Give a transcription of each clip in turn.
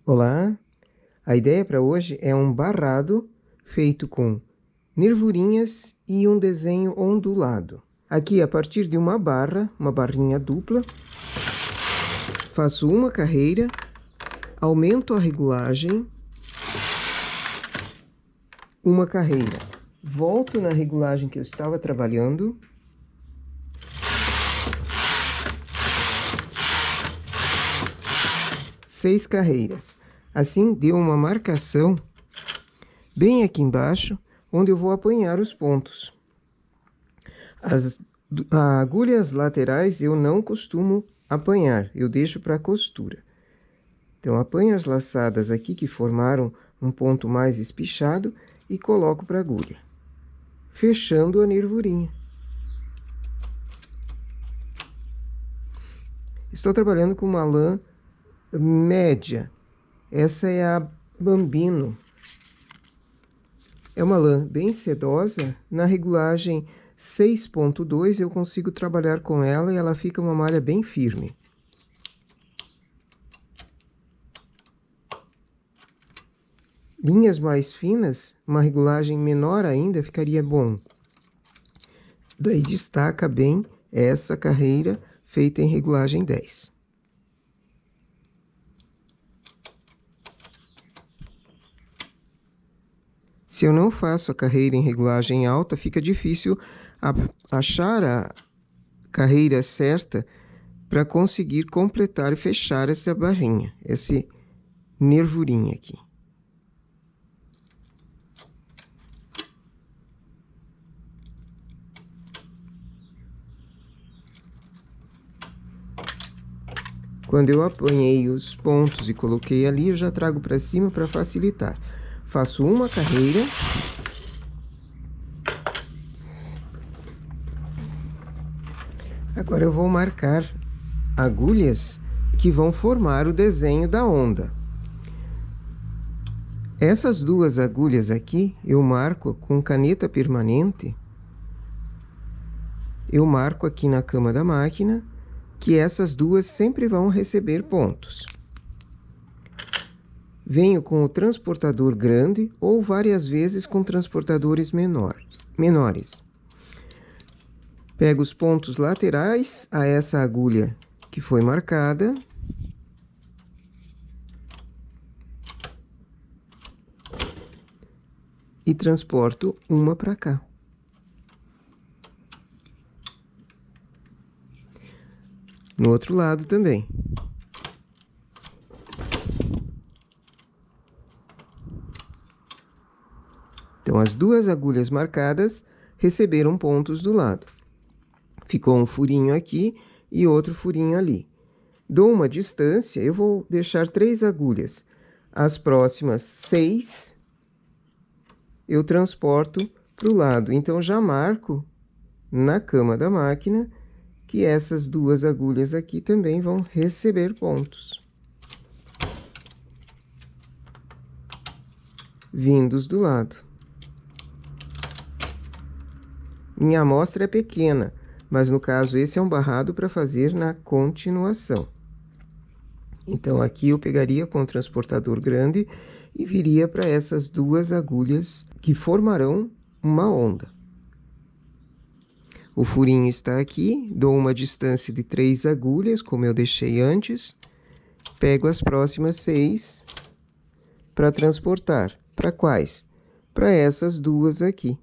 Olá, a ideia para hoje é um barrado feito com nervurinhas e um desenho ondulado. Aqui, a partir de uma barrinha dupla, faço uma carreira, aumento a regulagem, uma carreira, volto na regulagem que eu estava trabalhando, seis carreiras. Assim, deu uma marcação bem aqui embaixo, onde eu vou apanhar os pontos. As agulhas laterais eu não costumo apanhar, eu deixo para costura. Então, apanho as laçadas aqui que formaram um ponto mais espichado e coloco para a agulha, fechando a nervurinha. Estou trabalhando com uma lã média. Essa é a Bambino. É uma lã bem sedosa. Na regulagem 6.2 eu consigo trabalhar com ela e ela fica uma malha bem firme. Linhas mais finas, uma regulagem menor ainda ficaria bom. Daí destaca bem essa carreira feita em regulagem 10. Se eu não faço a carreira em regulagem alta, fica difícil achar a carreira certa para conseguir completar e fechar essa barrinha, esse nervurinha aqui. Quando eu apanhei os pontos e coloquei ali, eu já trago para cima para facilitar. Faço uma carreira. Agora eu vou marcar agulhas que vão formar o desenho da onda. Essas duas agulhas aqui, eu marco com caneta permanente. Eu marco aqui na cama da máquina que essas duas sempre vão receber pontos. Venho com o transportador grande ou várias vezes com transportadores menores. Pego os pontos laterais a essa agulha que foi marcada. E transporto uma para cá. No outro lado também. Então, as duas agulhas marcadas receberam pontos do lado. Ficou um furinho aqui e outro furinho ali. Dou uma distância, eu vou deixar 3 agulhas. As próximas 6 eu transporto para o lado. Então, já marco na cama da máquina que essas duas agulhas aqui também vão receber pontos. Vindos do lado. Minha amostra é pequena, mas no caso esse é um barrado para fazer na continuação. Então, aqui eu pegaria com o transportador grande e viria para essas duas agulhas que formarão uma onda. O furinho está aqui, dou uma distância de 3 agulhas, como eu deixei antes. Pego as próximas 6 para transportar. Para quais? Para essas duas aqui.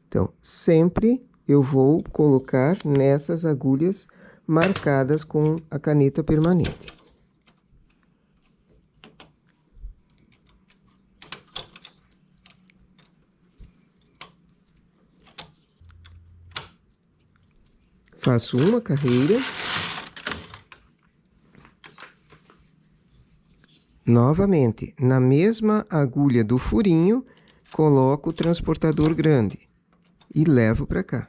Então, sempre eu vou colocar nessas agulhas marcadas com a caneta permanente. Faço uma carreira. Novamente, na mesma agulha do furinho, coloco o transportador grande e levo para cá.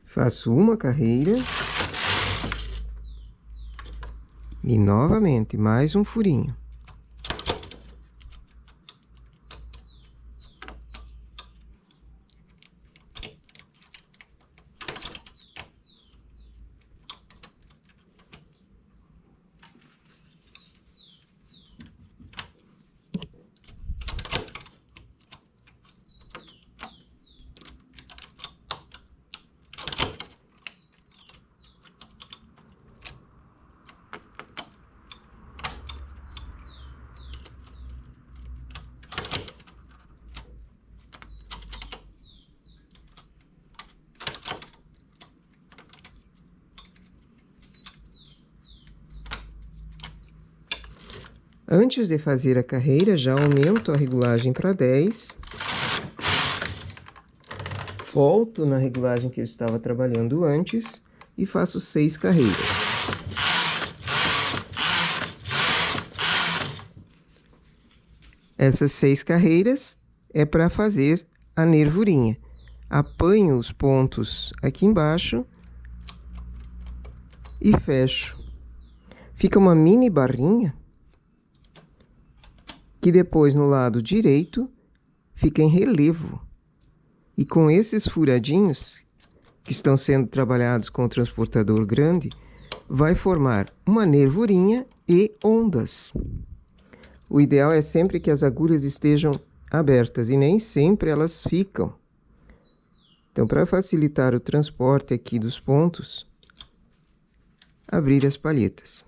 Faço uma carreira. E novamente, mais um furinho. Antes de fazer a carreira, já aumento a regulagem para 10. Volto na regulagem que eu estava trabalhando antes e faço 6 carreiras. Essas 6 carreiras é para fazer a nervurinha. Apanho os pontos aqui embaixo e fecho. Fica uma mini barrinha que depois no lado direito fica em relevo. E com esses furadinhos que estão sendo trabalhados com o transportador grande, vai formar uma nervurinha e ondas. O ideal é sempre que as agulhas estejam abertas e nem sempre elas ficam. Então, para facilitar o transporte aqui dos pontos, abrir as palhetas.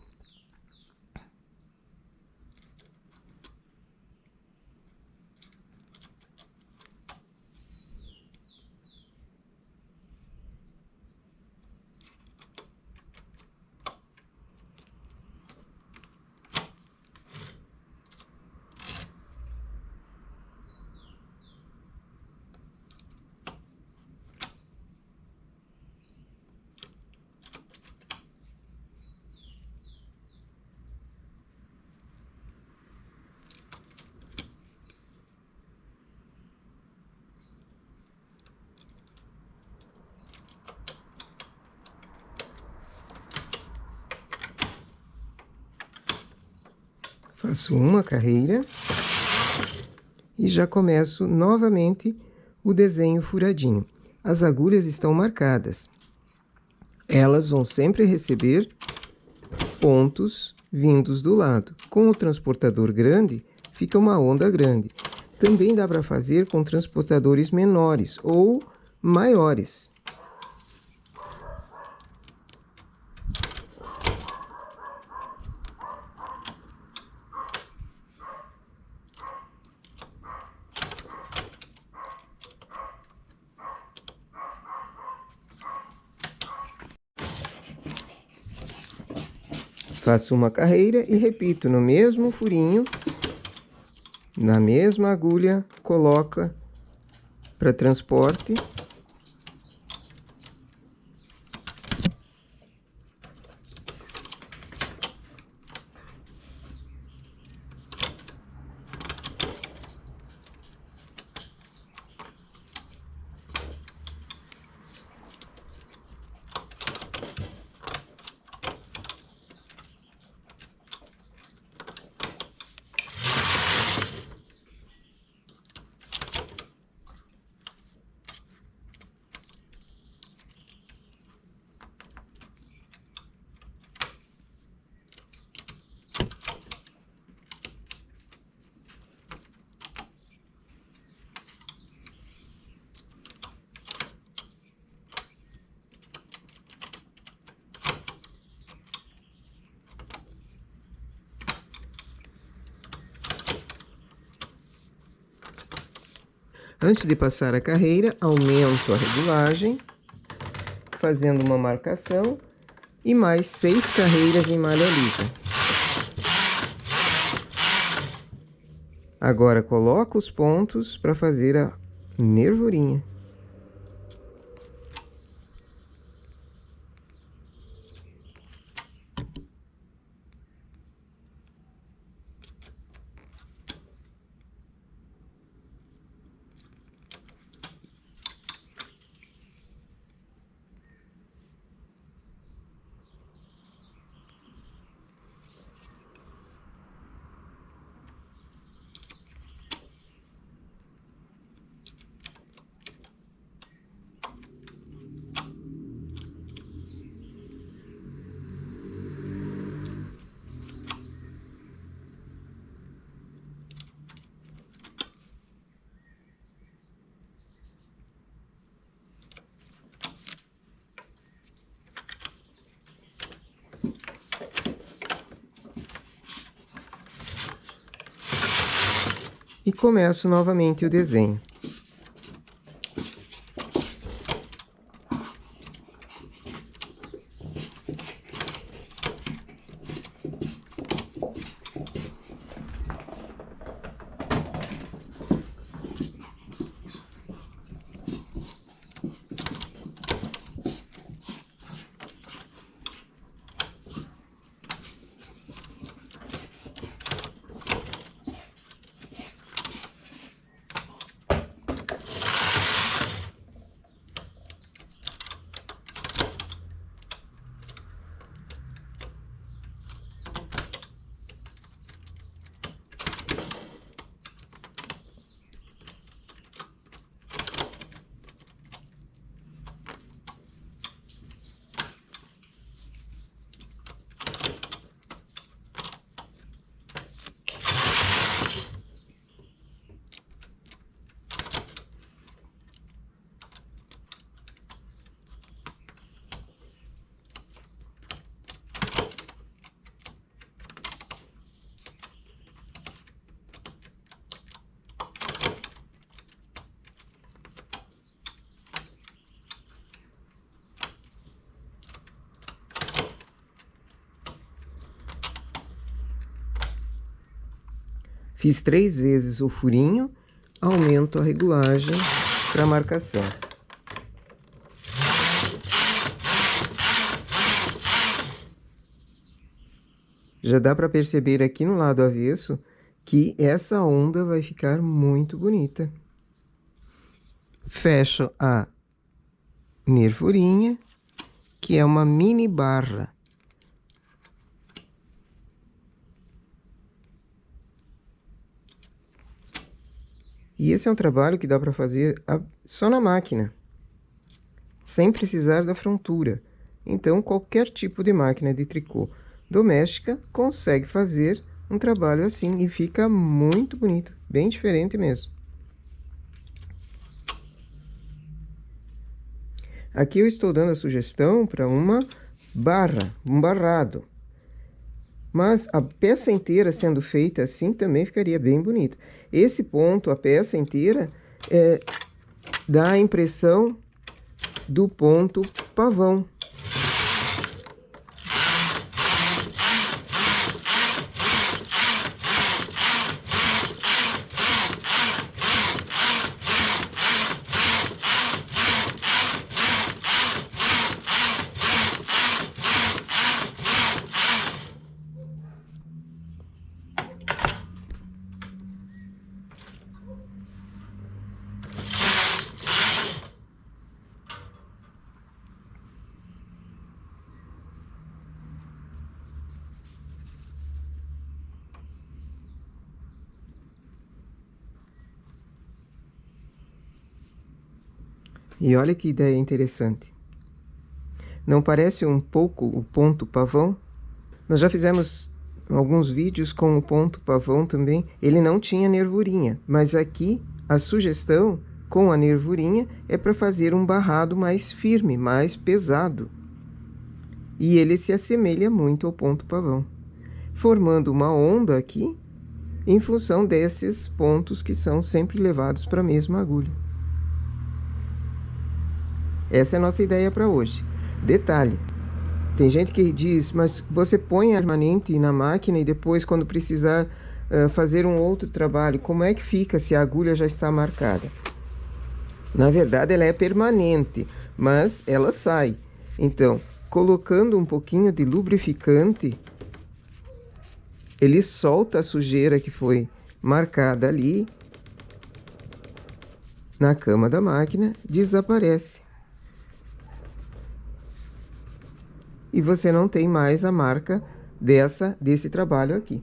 Faço uma carreira e já começo novamente o desenho furadinho. As agulhas estão marcadas. Elas vão sempre receber pontos vindos do lado. Com o transportador grande, fica uma onda grande. Também dá para fazer com transportadores menores ou maiores. Faço uma carreira e repito no mesmo furinho, na mesma agulha, coloca para transporte. Antes de passar a carreira, aumento a regulagem, fazendo uma marcação e mais 6 carreiras em malha lisa. Agora coloco os pontos para fazer a nervurinha. e começo novamente o desenho. Fiz 3 vezes o furinho, aumento a regulagem para marcação. Já dá para perceber aqui no lado avesso que essa onda vai ficar muito bonita. Fecho a nervurinha, que é uma mini barra. E esse é um trabalho que dá para fazer só na máquina, sem precisar da frontura. Então, qualquer tipo de máquina de tricô doméstica consegue fazer um trabalho assim e fica muito bonito, bem diferente mesmo. Aqui eu estou dando a sugestão para uma barra, um barrado. Mas a peça inteira sendo feita assim também ficaria bem bonita. Esse ponto, a peça inteira, dá a impressão do ponto pavão. E olha que ideia interessante. Não parece um pouco o ponto pavão? Nós já fizemos alguns vídeos com o ponto pavão também. Ele não tinha nervurinha, mas aqui a sugestão com a nervurinha é para fazer um barrado mais firme, mais pesado. E ele se assemelha muito ao ponto pavão, formando uma onda aqui em função desses pontos que são sempre levados para a mesma agulha. Essa é a nossa ideia para hoje. Detalhe, tem gente que diz, mas você põe a permanente na máquina e depois, quando precisar fazer um outro trabalho, como é que fica se a agulha já está marcada? Na verdade, ela é permanente, mas ela sai. Então, colocando um pouquinho de lubrificante, ele solta a sujeira que foi marcada ali na cama da máquina, desaparece. E você não tem mais a marca desse trabalho aqui.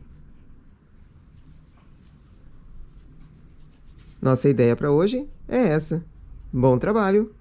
Nossa ideia para hoje é essa. Bom trabalho!